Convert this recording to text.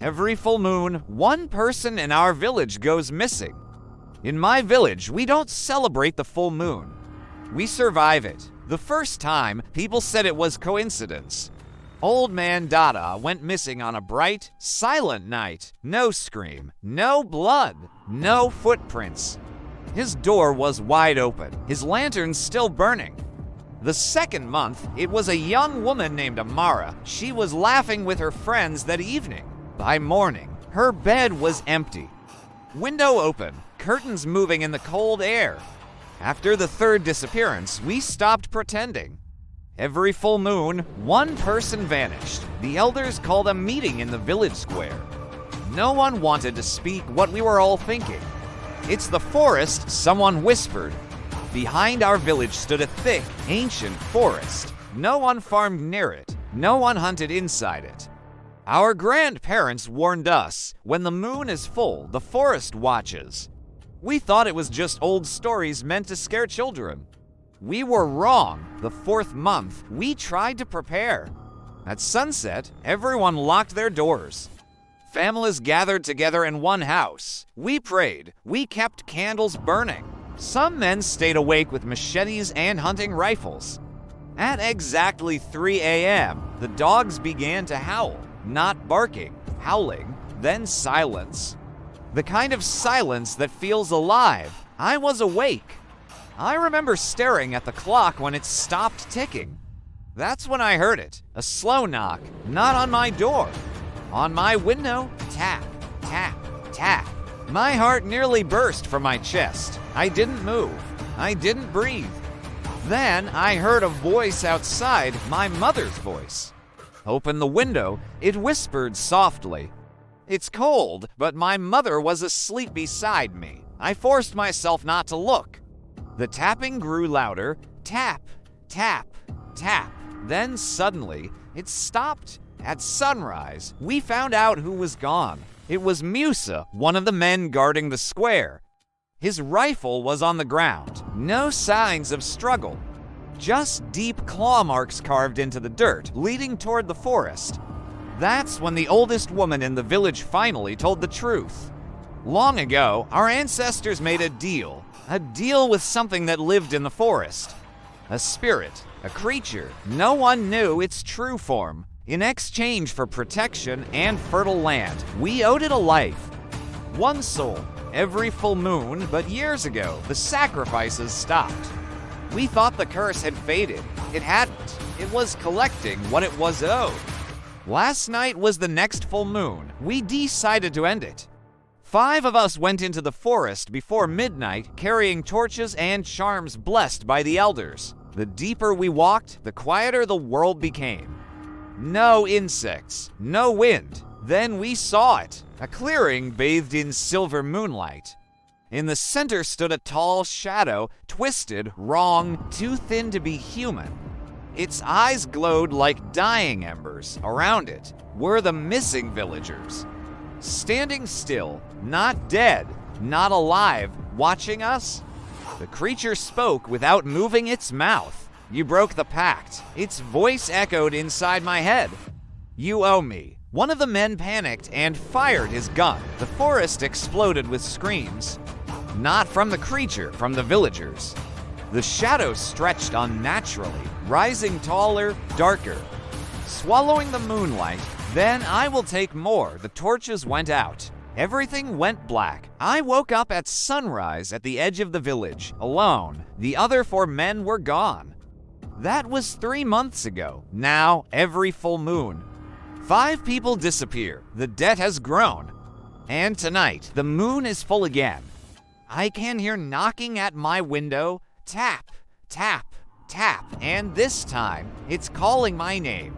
Every full moon, one person in our village goes missing. In my village, we don't celebrate the full moon. We survive it. The first time, people said it was coincidence. Old Man Dada went missing on a bright, silent night. No scream, no blood, no footprints. His door was wide open, his lantern still burning. The second month, it was a young woman named Amara. She was laughing with her friends that evening. By morning, her bed was empty. Window open, curtains moving in the cold air. After the third disappearance, we stopped pretending. Every full moon, one person vanished. The elders called a meeting in the village square. No one wanted to speak what we were all thinking. "It's the forest," someone whispered. Behind our village stood a thick, ancient forest. No one farmed near it. No one hunted inside it. Our grandparents warned us, when the moon is full, the forest watches. We thought it was just old stories meant to scare children. We were wrong. The fourth month, we tried to prepare. At sunset, everyone locked their doors. Families gathered together in one house. We prayed. We kept candles burning. Some men stayed awake with machetes and hunting rifles. At exactly 3 a.m., the dogs began to howl. Not barking, howling, then silence. The kind of silence that feels alive. I was awake. I remember staring at the clock when it stopped ticking. That's when I heard it, a slow knock, not on my door. On my window, tap, tap, tap. My heart nearly burst from my chest. I didn't move. I didn't breathe. Then I heard a voice outside, my mother's voice. Open the window, it whispered softly. It's cold, but my mother was asleep beside me. I forced myself not to look. The tapping grew louder, tap, tap, tap. Then suddenly, it stopped. At sunrise, we found out who was gone. It was Musa, one of the men guarding the square. His rifle was on the ground. No signs of struggle. Just deep claw marks carved into the dirt, leading toward the forest. That's when the oldest woman in the village finally told the truth. Long ago, our ancestors made a deal with something that lived in the forest. A spirit, a creature, no one knew its true form. In exchange for protection and fertile land, we owed it a life. One soul, every full moon, but years ago, the sacrifices stopped. We thought the curse had faded. It hadn't. It was collecting what it was owed. Last night was the next full moon. We decided to end it. 5 of us went into the forest before midnight, carrying torches and charms blessed by the elders. The deeper we walked, the quieter the world became. No insects, no wind. Then we saw it, a clearing bathed in silver moonlight. In the center stood a tall shadow, twisted, wrong, too thin to be human. Its eyes glowed like dying embers. Around it were the missing villagers. Standing still, not dead, not alive, watching us. The creature spoke without moving its mouth. You broke the pact. Its voice echoed inside my head. You owe me. One of the men panicked and fired his gun. The forest exploded with screams. Not from the creature, from the villagers. The shadows stretched unnaturally, rising taller, darker. Swallowing the moonlight, then I will take more. The torches went out. Everything went black. I woke up at sunrise at the edge of the village, alone. The other 4 men were gone. That was 3 months ago. Now, every full moon, 5 people disappear. The debt has grown. And tonight, the moon is full again. I can hear knocking at my window. Tap, tap, tap. And this time, it's calling my name.